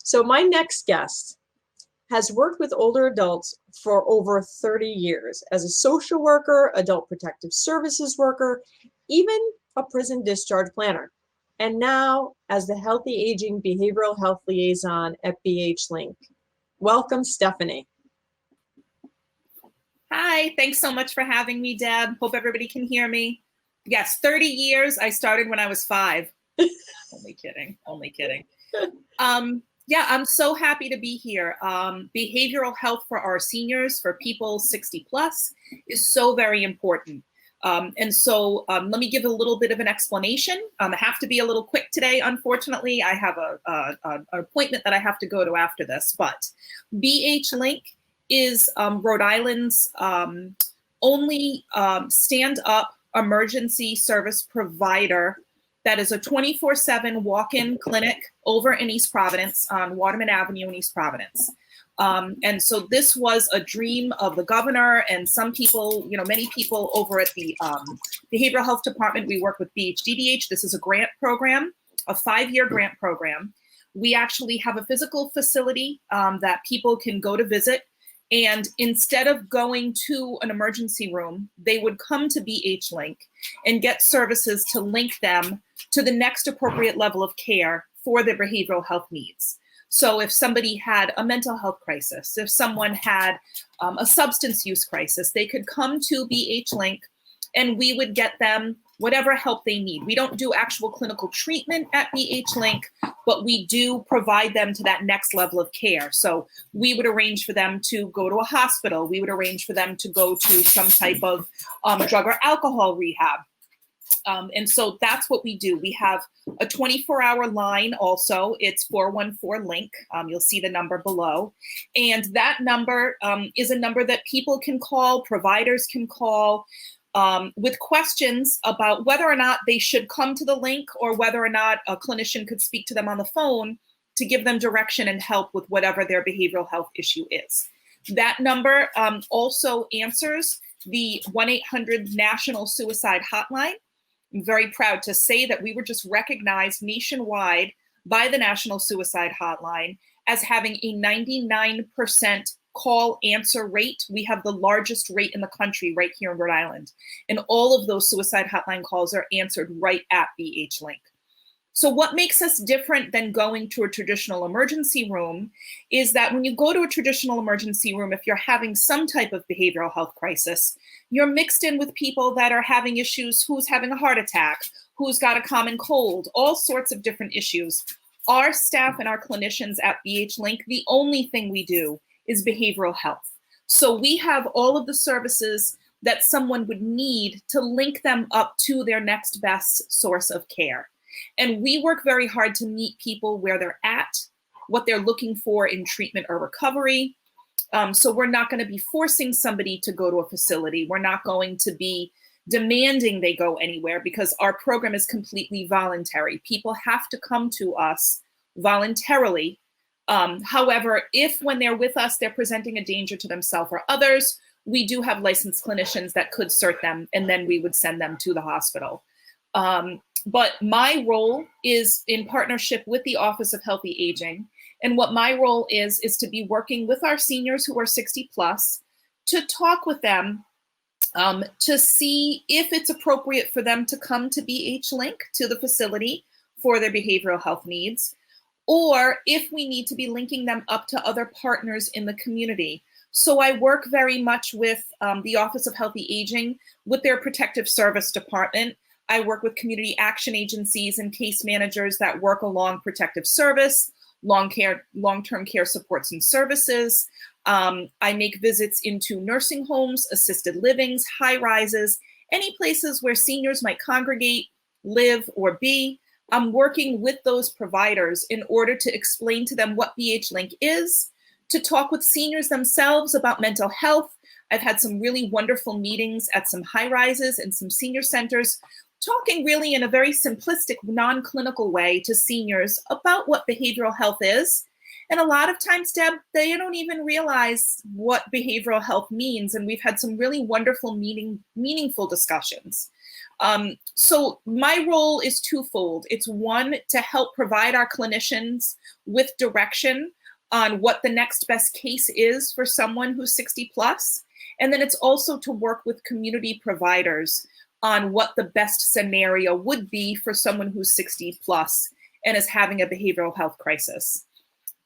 So my next guest has worked with older adults for over 30 years as a social worker, adult protective services worker, even a prison discharge planner, and now as the Healthy Aging Behavioral Health Liaison at BH Link. Welcome, Stephanie. Hi, thanks so much for having me, Deb. Hope everybody can hear me. Yes, 30 years. I started when I was 5. Only kidding. Yeah, I'm so happy to be here. Behavioral health for our seniors, for people 60 plus, is so very important. Let me give a little bit of an explanation. I have to be a little quick today. Unfortunately, I have an appointment that I have to go to after this, but BH Link is Rhode Island's only stand-up emergency service provider that is a 24/7 walk-in clinic over in East Providence on Waterman Avenue in East Providence. And so this was a dream of the governor and some people, many people over at the Behavioral Health Department. We work with BHDDH. This is a grant program, a 5-year grant program. We actually have a physical facility that people can go to visit. And instead of going to an emergency room, they would come to BH Link and get services to link them to the next appropriate level of care for their behavioral health needs. So if somebody had a mental health crisis, if someone had a substance use crisis, they could come to BH Link and we would get them whatever help they need. We don't do actual clinical treatment at BH Link, but we do provide them to that next level of care. So we would arrange for them to go to a hospital. We would arrange for them to go to some type of drug or alcohol rehab. And so that's what we do. We have a 24-hour line also. It's 414-LINK. You'll see the number below. And that number is a number that people can call, providers can call, with questions about whether or not they should come to the link or whether or not a clinician could speak to them on the phone to give them direction and help with whatever their behavioral health issue is. That number also answers the 1-800 National Suicide Hotline. I'm very proud to say that we were just recognized nationwide by the National Suicide Hotline as having a 99% call answer rate. We have the largest rate in the country right here in Rhode Island. And all of those suicide hotline calls are answered right at BH Link. So what makes us different than going to a traditional emergency room is that when you go to a traditional emergency room, if you're having some type of behavioral health crisis, you're mixed in with people that are having issues, who's having a heart attack, who's got a common cold, all sorts of different issues. Our staff and our clinicians at BH Link, the only thing we do is behavioral health. So we have all of the services that someone would need to link them up to their next best source of care. And we work very hard to meet people where they're at, what they're looking for in treatment or recovery. So we're not going to be forcing somebody to go to a facility. We're not going to be demanding they go anywhere because our program is completely voluntary. People have to come to us voluntarily. However, if when they're with us, they're presenting a danger to themselves or others, we do have licensed clinicians that could cert them, and then we would send them to the hospital. But my role is in partnership with the Office of Healthy Aging. And what my role is to be working with our seniors who are 60 plus, to talk with them, to see if it's appropriate for them to come to BH Link, to the facility for their behavioral health needs, or if we need to be linking them up to other partners in the community. So I work very much with the Office of Healthy Aging, with their protective service department. I work with community action agencies and case managers that work along protective service, long-term care supports and services. I make visits into nursing homes, assisted livings, high rises, any places where seniors might congregate, live, or be. I'm working with those providers in order to explain to them what BH Link is, to talk with seniors themselves about mental health. I've had some really wonderful meetings at some high rises and some senior centers, talking really in a very simplistic, non-clinical way to seniors about what behavioral health is. And a lot of times, Deb, they don't even realize what behavioral health means. And we've had some really wonderful, meaningful discussions. So my role is twofold. It's one, to help provide our clinicians with direction on what the next best case is for someone who's 60 plus. And then it's also to work with community providers on what the best scenario would be for someone who's 60 plus and is having a behavioral health crisis.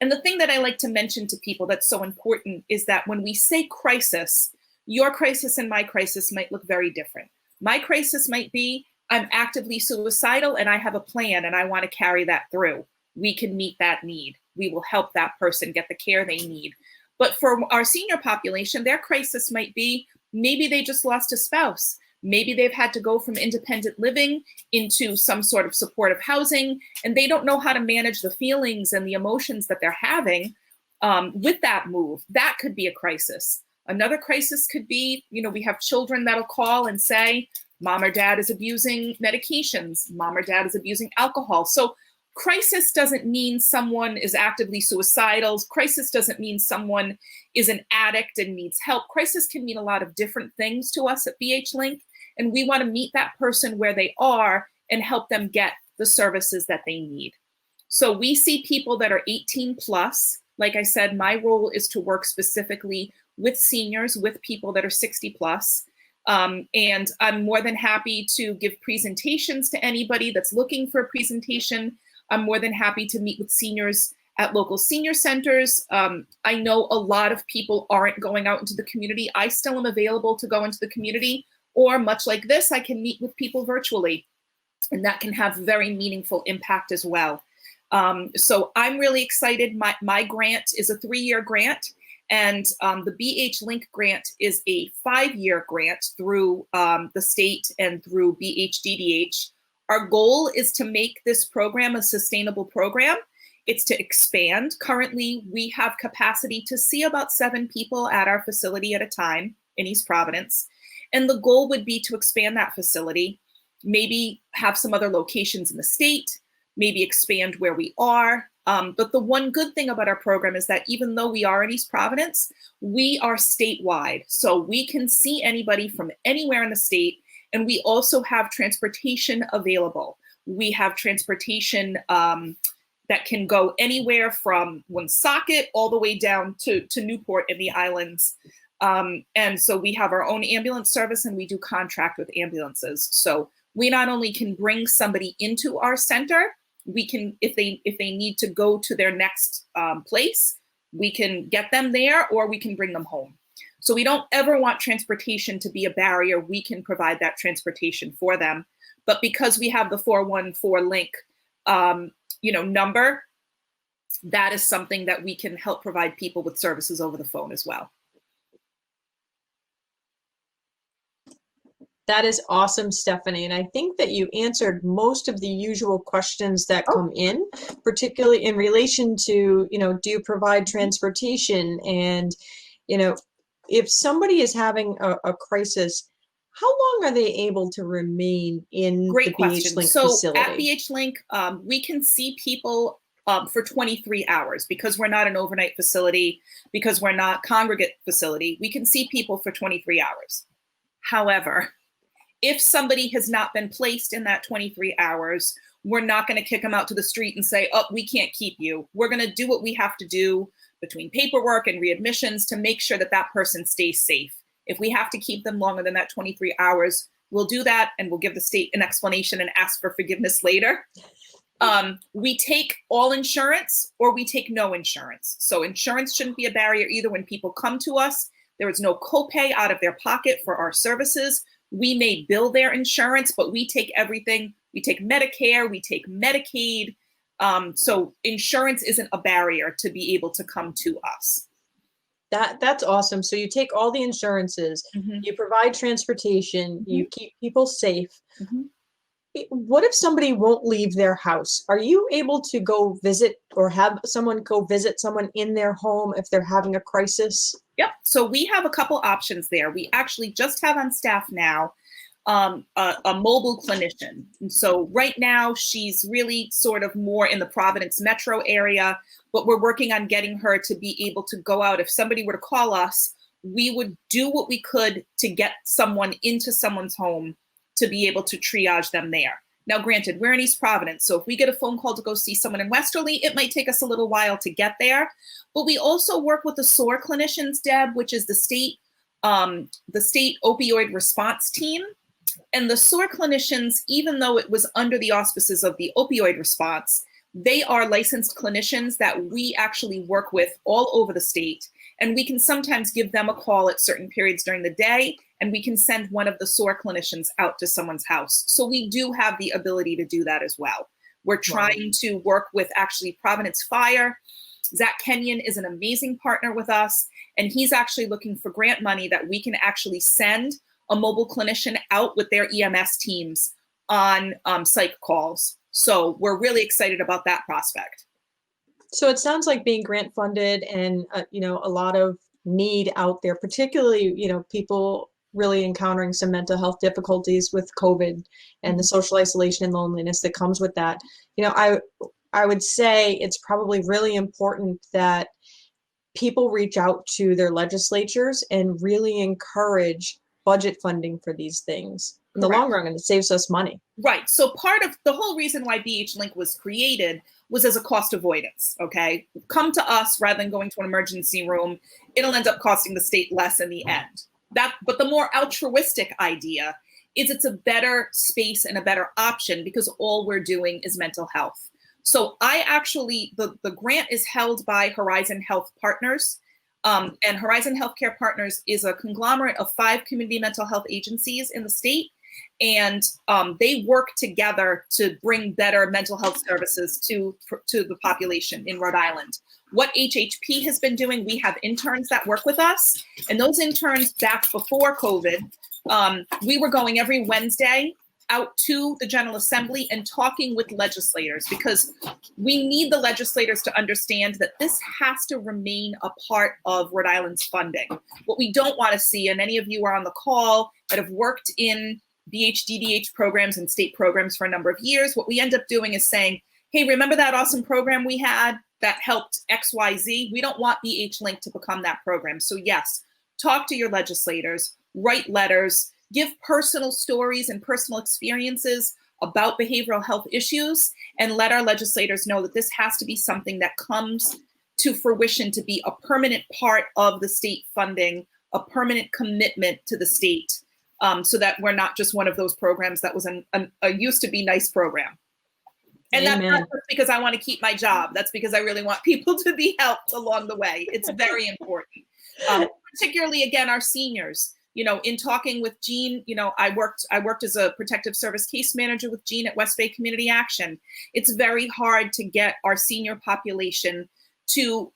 And the thing that I like to mention to people that's so important is that when we say crisis, your crisis and my crisis might look very different. My crisis might be, I'm actively suicidal and I have a plan and I want to carry that through. We can meet that need. We will help that person get the care they need. But for our senior population, their crisis might be, maybe they just lost a spouse. Maybe they've had to go from independent living into some sort of supportive housing, and they don't know how to manage the feelings and the emotions that they're having with that move. That could be a crisis. Another crisis could be, we have children that'll call and say, mom or dad is abusing medications, mom or dad is abusing alcohol. So crisis doesn't mean someone is actively suicidal. Crisis doesn't mean someone is an addict and needs help. Crisis can mean a lot of different things to us at BH Link, and we want to meet that person where they are and help them get the services that they need. So we see people that are 18 plus. Like I said, my role is to work specifically with seniors, with people that are 60 plus. And I'm more than happy to give presentations to anybody that's looking for a presentation. I'm more than happy to meet with seniors at local senior centers. I know a lot of people aren't going out into the community. I still am available to go into the community, or much like this, I can meet with people virtually, and that can have very meaningful impact as well. So I'm really excited. My grant is a 3-year grant, and the BH Link grant is a 5-year grant through the state and through BHDDH. Our goal is to make this program a sustainable program. It's to expand. Currently, we have capacity to see about 7 people at our facility at a time in East Providence. And the goal would be to expand that facility, maybe have some other locations in the state, maybe expand where we are. But the one good thing about our program is that even though we are in East Providence, we are statewide. So we can see anybody from anywhere in the state, and we also have transportation available. We have transportation that can go anywhere from Woonsocket all the way down to Newport in the islands. And so we have our own ambulance service, and we do contract with ambulances. So we not only can bring somebody into our center, we can, if they need to go to their next place, we can get them there, or we can bring them home. So we don't ever want transportation to be a barrier. We can provide that transportation for them. But because we have the 414 link, number, that is something that we can help provide people with services over the phone as well. That is awesome, Stephanie. And I think that you answered most of the usual questions that come in, particularly in relation to, do you provide transportation? And, if somebody is having a crisis, how long are they able to remain in the BH Link facility? At BH Link, we can see people for 23 hours because we're not an overnight facility, because we're not congregate facility. We can see people for 23 hours. However, if somebody has not been placed in that 23 hours, we're not going to kick them out to the street and say, oh, we can't keep you. We're going to do what we have to do between paperwork and readmissions to make sure that that person stays safe. If we have to keep them longer than that 23 hours, we'll do that, and we'll give the state an explanation and ask for forgiveness later. We take all insurance, or we take no insurance. So insurance shouldn't be a barrier either. When people come to us, there is no copay out of their pocket for our services. We may bill their insurance, but we take everything. We take Medicare, we take Medicaid. So insurance isn't a barrier to be able to come to us. That's awesome. So you take all the insurances, you provide transportation, you keep people safe. What if somebody won't leave their house? Are you able to go visit or have someone go visit someone in their home if they're having a crisis? Yep. So we have a couple options there. We actually just have on staff now a mobile clinician. And so right now she's really sort of more in the Providence metro area, but we're working on getting her to be able to go out. If somebody were to call us, we would do what we could to get someone into someone's home to be able to triage them there. Now, granted, we're in East Providence, so if we get a phone call to go see someone in Westerly, it might take us a little while to get there. But we also work with the SOAR clinicians, Deb, which is the state opioid response team. And the SOAR clinicians, even though it was under the auspices of the opioid response, they are licensed clinicians that we actually work with all over the state. And we can sometimes give them a call at certain periods during the day, and we can send one of the SOAR clinicians out to someone's house. So we do have the ability to do that as well. We're trying to work with actually Providence Fire. Zach Kenyon is an amazing partner with us, and he's actually looking for grant money that we can actually send a mobile clinician out with their EMS teams on psych calls. So we're really excited about that prospect. So it sounds like being grant funded and, a lot of need out there, particularly, people really encountering some mental health difficulties with COVID and the social isolation and loneliness that comes with that. I would say it's probably really important that people reach out to their legislatures and really encourage budget funding for these things in the long run, and it saves us money. Right. So part of the whole reason why BH Link was created was as a cost avoidance. Okay. Come to us rather than going to an emergency room. It'll end up costing the state less in the end. But the more altruistic idea is it's a better space and a better option because all we're doing is mental health. So the grant is held by Horizon Health Partners. And Horizon Healthcare Partners is a conglomerate of 5 community mental health agencies in the state. And they work together to bring better mental health services to the population in Rhode Island. What HHP has been doing, we have interns that work with us. And those interns back before COVID, we were going every Wednesday out to the General Assembly and talking with legislators, because we need the legislators to understand that this has to remain a part of Rhode Island's funding. What we don't want to see, and any of you are on the call that have worked in BHDDH programs and state programs for a number of years, what we end up doing is saying, hey, remember that awesome program we had that helped XYZ? We don't want BH Link to become that program. So yes, talk to your legislators, write letters, give personal stories and personal experiences about behavioral health issues, and let our legislators know that this has to be something that comes to fruition to be a permanent part of the state funding, a permanent commitment to the state, so that we're not just one of those programs that was a used to be nice program. And Amen. That's not just because I want to keep my job. That's because I really want people to be helped along the way. It's very important. Particularly, again, our seniors. In talking with Jean, I worked as a protective service case manager with Jean at West Bay Community Action. It's very hard to get our senior population to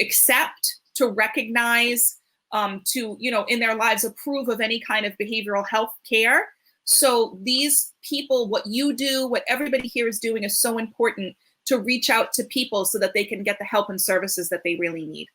accept, to recognize, to, in their lives approve of any kind of behavioral health care. So these people, what you do, what everybody here is doing is so important to reach out to people so that they can get the help and services that they really need.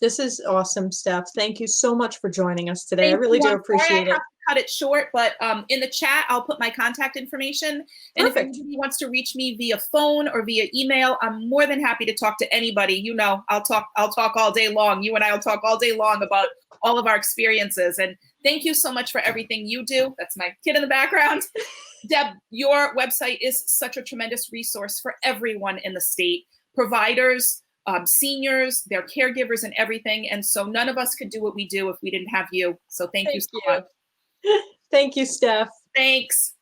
This is awesome, Steph. Thank you so much for joining us today. I really do appreciate it. I have to cut it short, but in the chat, I'll put my contact information. And Perfect. If anybody wants to reach me via phone or via email, I'm more than happy to talk to anybody. I'll talk all day long. You and I will talk all day long about all of our experiences. And thank you so much for everything you do. That's my kid in the background. Deb, your website is such a tremendous resource for everyone in the state, providers, seniors, their caregivers, and everything. And so none of us could do what we do if we didn't have you. So thank you so much. Thank you, Steph. Thanks.